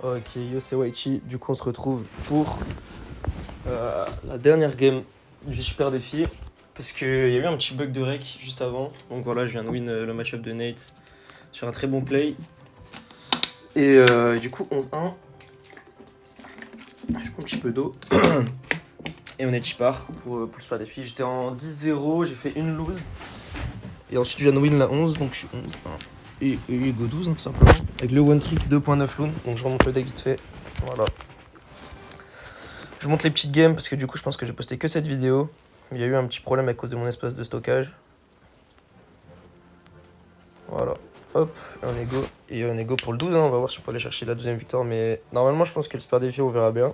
Ok, yo c'est Waichi, du coup on se retrouve pour la dernière game du super défi. Parce qu'il y a eu un petit bug de rec juste avant. Donc voilà, je viens de win le match-up de Nate sur un très bon play. Et du coup 11-1. Je prends un petit peu d'eau. Et on est chipard pour le super défi. J'étais en 10-0, j'ai fait une lose. Et ensuite je viens de win la 11, donc je suis 11-1. Et go 12 tout simplement. Avec le one trick 2.9 loon. Donc je remonte le deck vite fait. Voilà. Je monte les petites games parce que du coup je pense que j'ai posté que cette vidéo. Il y a eu un petit problème à cause de mon espace de stockage. Voilà. Hop, on est go. Et on est go pour le 12, hein. On va voir si on peut aller chercher la 12e victoire. Mais normalement je pense que le super défi on verra bien.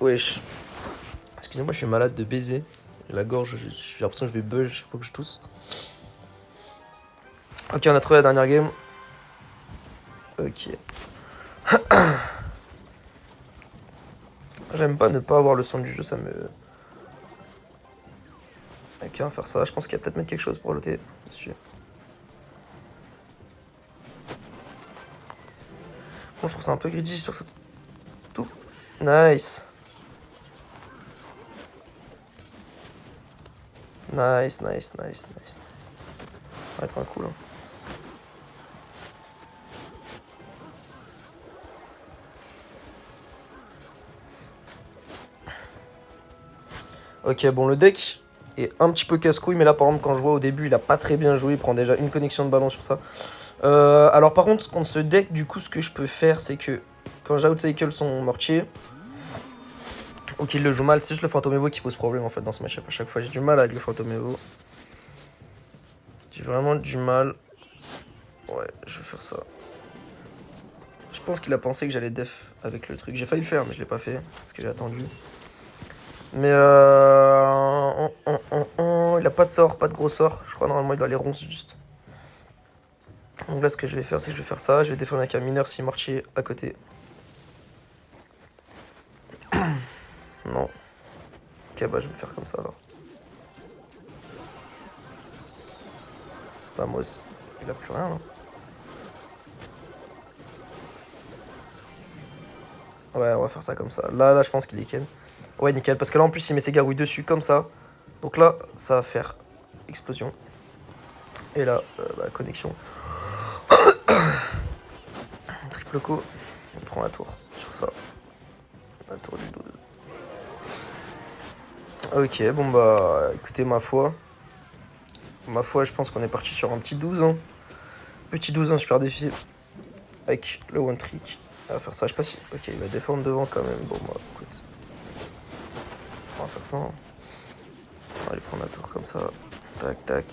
Wesh. Excusez-moi, je suis malade de baiser. La gorge, j'ai l'impression que je vais buzz chaque fois que je tousse. Ok, on a trouvé la dernière game. Ok. J'aime pas ne pas avoir le son du jeu, ça me... Ok, on va faire ça. Je pense qu'il y a peut-être mettre quelque chose pour ajouter dessus. Bon, je trouve ça un peu greedy, j'espère que ça... Tout. Nice. Nice. Ça va être un cool. Hein. Ok, bon, le deck est un petit peu casse-couille, mais là, par exemple, quand je vois au début, il a pas très bien joué, il prend déjà une connexion de ballon sur ça. Alors, par contre, contre ce deck, du coup, ce que je peux faire, c'est que quand j'outcycle son mortier, ou qu'il le joue mal, c'est juste le Fantôme Evo qui pose problème en fait dans ce match-up. À chaque fois, j'ai du mal avec le Fantôme Evo. J'ai vraiment du mal. Ouais, je vais faire ça. Je pense qu'il a pensé que j'allais def avec le truc. J'ai failli le faire, mais je l'ai pas fait parce que j'ai attendu. Mais il a pas de sort, pas de gros sort. Je crois normalement il doit les ronces juste. Donc là, ce que je vais faire, c'est que je vais faire ça. Je vais défendre avec un mineur si mortier à côté. Non. Ok, bah je vais faire comme ça alors. Vamos. Il a plus rien là. Ouais, on va faire ça comme ça. Là, je pense qu'il est ken. Ouais, nickel. Parce que là, en plus, il met ses gargouilles dessus, comme ça. Donc là, ça va faire explosion. Et là, connexion. Triple co. On prend la tour sur ça. La tour du 12. Ok, bon bah, écoutez, ma foi. Je pense qu'on est parti sur un petit 12 ans. Petit 12 ans, super défi. Avec le one trick. On va faire ça, je sais pas si... Ok, il va défendre devant quand même. Bon, bah, écoute. On va faire ça. On va aller prendre la tour comme ça. Tac, tac.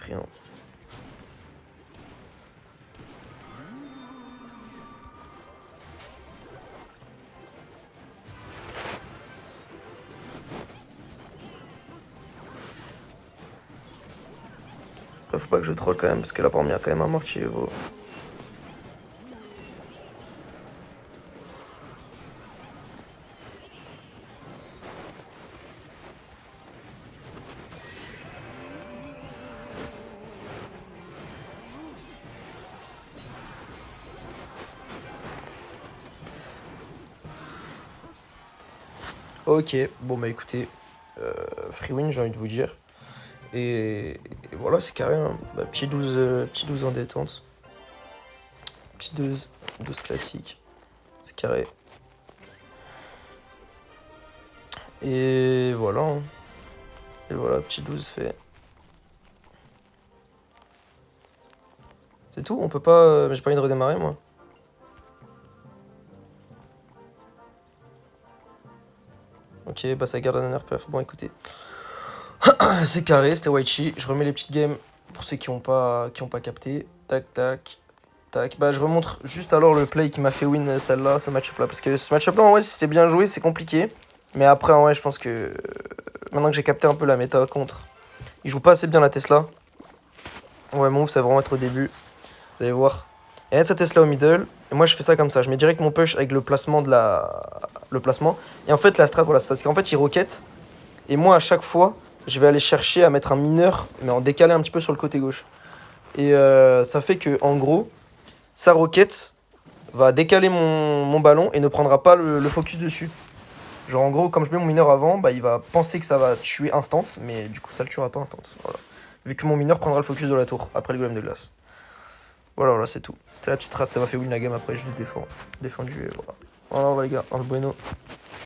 Rien. Après, faut pas que je troll quand même, parce que là, par exemple, il y a quand même un mortier Evo. Ok, bon bah écoutez, free win j'ai envie de vous dire. Et voilà, c'est carré, hein. Bah, petit 12 en détente. Petit 12 classique. C'est carré. Et voilà. Hein. Et voilà, petit 12 fait. C'est tout, on peut pas... j'ai pas envie de redémarrer moi. Ok, bah ça garde la dernière perf. Bon écoutez. C'est carré, c'était Waichi. Je remets les petites games pour ceux qui ont pas capté. Tac, tac, tac. Bah je remontre juste alors le play qui m'a fait win celle-là, ce match-up là. Parce que ce match-up là, en vrai, si c'est bien joué, c'est compliqué. Mais après, en vrai, je pense que maintenant que j'ai capté un peu la méta contre, il joue pas assez bien la Tesla. Ouais, mon move, ça va vraiment être au début. Vous allez voir. Il y a sa Tesla au middle. Et moi, je fais ça comme ça. Je mets direct mon push avec le placement de la... Le placement. Et en fait, la strat, voilà, c'est qu'en fait, il roquette. Et moi, à chaque fois, je vais aller chercher à mettre un mineur, mais en décalé un petit peu sur le côté gauche. Et ça fait que, en gros, sa roquette va décaler mon ballon et ne prendra pas le focus dessus. Genre, en gros, comme je mets mon mineur avant, bah, il va penser que ça va tuer instant, mais du coup, ça le tuera pas instant. Voilà. Vu que mon mineur prendra le focus de la tour après le golem de glace. Voilà, voilà, c'est tout. C'était la petite strat, ça m'a fait win la game après, juste défendu et voilà. Voilà, les gars, dans le bueno.